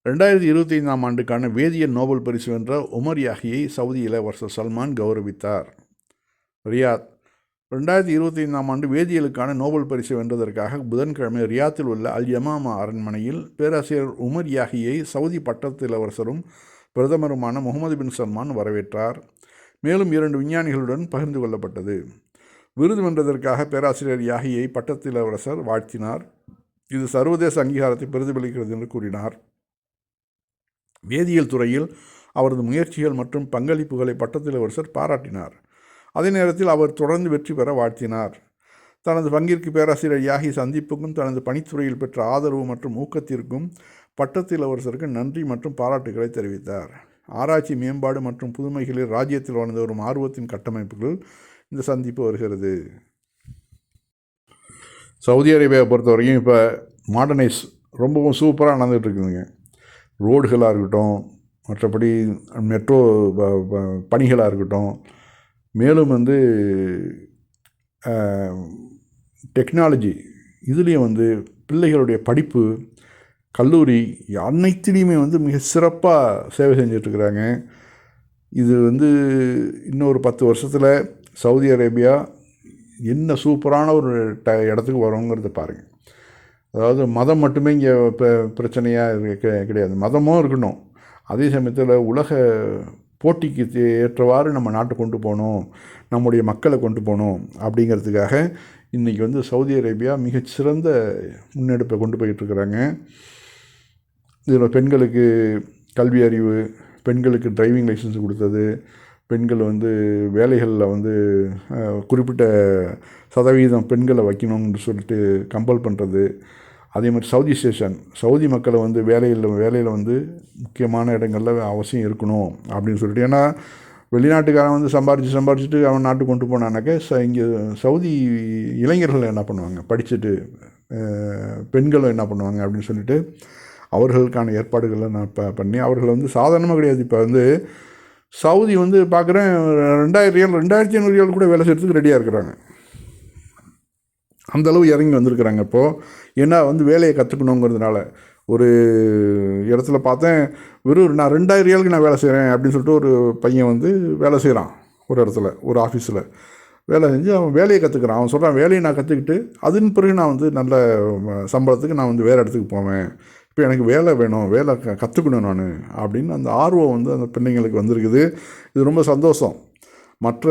2025ஆம் ஆண்டுக்கான வேதியியல் நோபல் பரிசு வென்ற உமர் யாஹியை சவுதி இளவரசர் சல்மான் கௌரவித்தார். ரியாத் 2025ஆம் ஆண்டு வேதியியலுக்கான நோபல் பரிசு வென்றதற்காக புதன்கிழமை ரியாத்தில் உள்ள அல் யமாமா அரண்மனையில் பேராசிரியர் உமர் யாஹியை சவுதி பட்டத்து இளவரசரும் பிரதமருமான முகமது பின் சல்மான் வரவேற்றார். மேலும் 2 விஞ்ஞானிகளுடன் பகிர்ந்து கொள்ளப்பட்டது. விருது வென்றதற்காக பேராசிரியர் யாஹியை பட்டத்து இளவரசர் வாழ்த்தினார். இது சர்வதேச அங்கீகாரத்தை பிரதிபலிக்கிறது என்று கூறினார். வேதியியல் துறையில் அவரது முயற்சிகள் மற்றும் பங்களிப்புகளை பட்டத்து இளவரசர் பாராட்டினார். அதே நேரத்தில் அவர் தொடர்ந்து வெற்றி பெற வாழ்த்தினார். தனது பங்கிற்கு பேராசிரியர் யாஹி சந்திப்புக்கும் தனது பணித்துறையில் பெற்ற ஆதரவு மற்றும் ஊக்கத்திற்கும் பட்டத்து இளவரசருக்கு நன்றி மற்றும் பாராட்டுகளை தெரிவித்தார். ஆராய்ச்சி, மேம்பாடு மற்றும் புதுமைகளில் ராஜ்யத்தில் வளர்ந்து வரும் ஆர்வத்தின் கட்டமைப்புகள் இந்த சந்திப்பு வருகிறது. சவுதி அரேபியாவை பொறுத்தவரைக்கும் இப்போ மாடர்னைஸ் ரொம்பவும் சூப்பராக நடந்துகிட்டு இருக்குதுங்க. ரோடுகளாக இருக்கட்டும், மற்றபடி மெட்ரோ பணிகளாக இருக்கட்டும், மேலும் டெக்னாலஜி இதுலேயும் பிள்ளைகளுடைய படிப்பு, கல்லூரி அனைத்துலேயுமே மிக சிறப்பாக சேவை செஞ்சிட்ருக்குறாங்க. இது இன்னொரு 10 வருஷத்தில் சவுதி அரேபியா என்ன சூப்பரான ஒரு இடத்துக்கு வரோங்கிறத பாருங்கள். அதாவது மதம் மட்டுமே இங்கே பிரச்சனையாக கிடையாது, மதமும் இருக்கணும். அதே சமயத்தில் உலக போட்டிக்கு ஏற்றவாறு நம்ம நாட்டை கொண்டு போகணும், நம்முடைய மக்களை கொண்டு போகணும் அப்படிங்கிறதுக்காக இன்றைக்கி சவுதி அரேபியா மிகச்சிறந்த முன்னெடுப்பை கொண்டு போயிட்டுருக்குறாங்க. இதில் பெண்களுக்கு கல்வி அறிவு, பெண்களுக்கு டிரைவிங் லைசன்ஸ் கொடுத்தது, பெண்கள் வேலைகளில் குறிப்பிட்ட சதவீதம் பெண்களை வைக்கணும்னு சொல்லிட்டு கம்பல் பண்ணுறது. அதே மாதிரி சவுதி ஸ்டேஷன், சவுதி மக்களை வேலையில் முக்கியமான இடங்களில் அவசியம் இருக்கணும் அப்படின்னு சொல்லிட்டு. ஏன்னா வெளிநாட்டுக்காரன் சம்பாரிச்சுட்டு அவன் நாட்டுக்கு கொண்டு போனானாக்க இங்கே சவுதி இளைஞர்கள் என்ன பண்ணுவாங்க, படிச்சுட்டு பெண்களும் என்ன பண்ணுவாங்க அப்படின்னு சொல்லிட்டு அவர்களுக்கான ஏற்பாடுகளை நான் பண்ணி அவர்கள் சாதாரணமாக கிடையாது. இப்போ சவுதி பார்க்குறேன் 2000 ரியால் 2500 ரியால் கூட வேலை செய்கிறதுக்கு ரெடியாக இருக்கிறாங்க. அந்தளவு இறங்கி வந்திருக்கிறாங்க. இப்போது ஏன்னா வேலையை கற்றுக்கணுங்கிறதுனால ஒரு இடத்துல பார்த்தேன், வெறும் நான் 2000 ரியாலுக்கு நான் வேலை செய்கிறேன் அப்படின்னு சொல்லிட்டு ஒரு பையன் வேலை செய்கிறான். ஒரு இடத்துல ஒரு ஆஃபீஸில் வேலை செஞ்சு அவன் வேலையை கற்றுக்கிறான். அவன் சொல்கிறான், வேலையை நான் கற்றுக்கிட்டு அதன் பிறகு நான் நல்ல சம்பளத்துக்கு நான் வேறு இடத்துக்கு போவேன். இப்போ எனக்கு வேலை வேணும், வேலை கற்றுக்கணும் நான் அப்படின்னு அந்த ஆர்வம் அந்த பிள்ளைங்களுக்கு வந்திருக்குது. இது ரொம்ப சந்தோஷம். மற்ற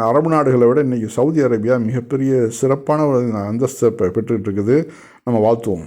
அரபு நாடுகளை விட இன்றைக்கி சவுதி அரேபியா மிகப்பெரிய சிறப்பான ஒரு அந்தஸ்தை பெற்றுக்கிட்டு இருக்குது. நம்ம வாழ்த்துவோம்.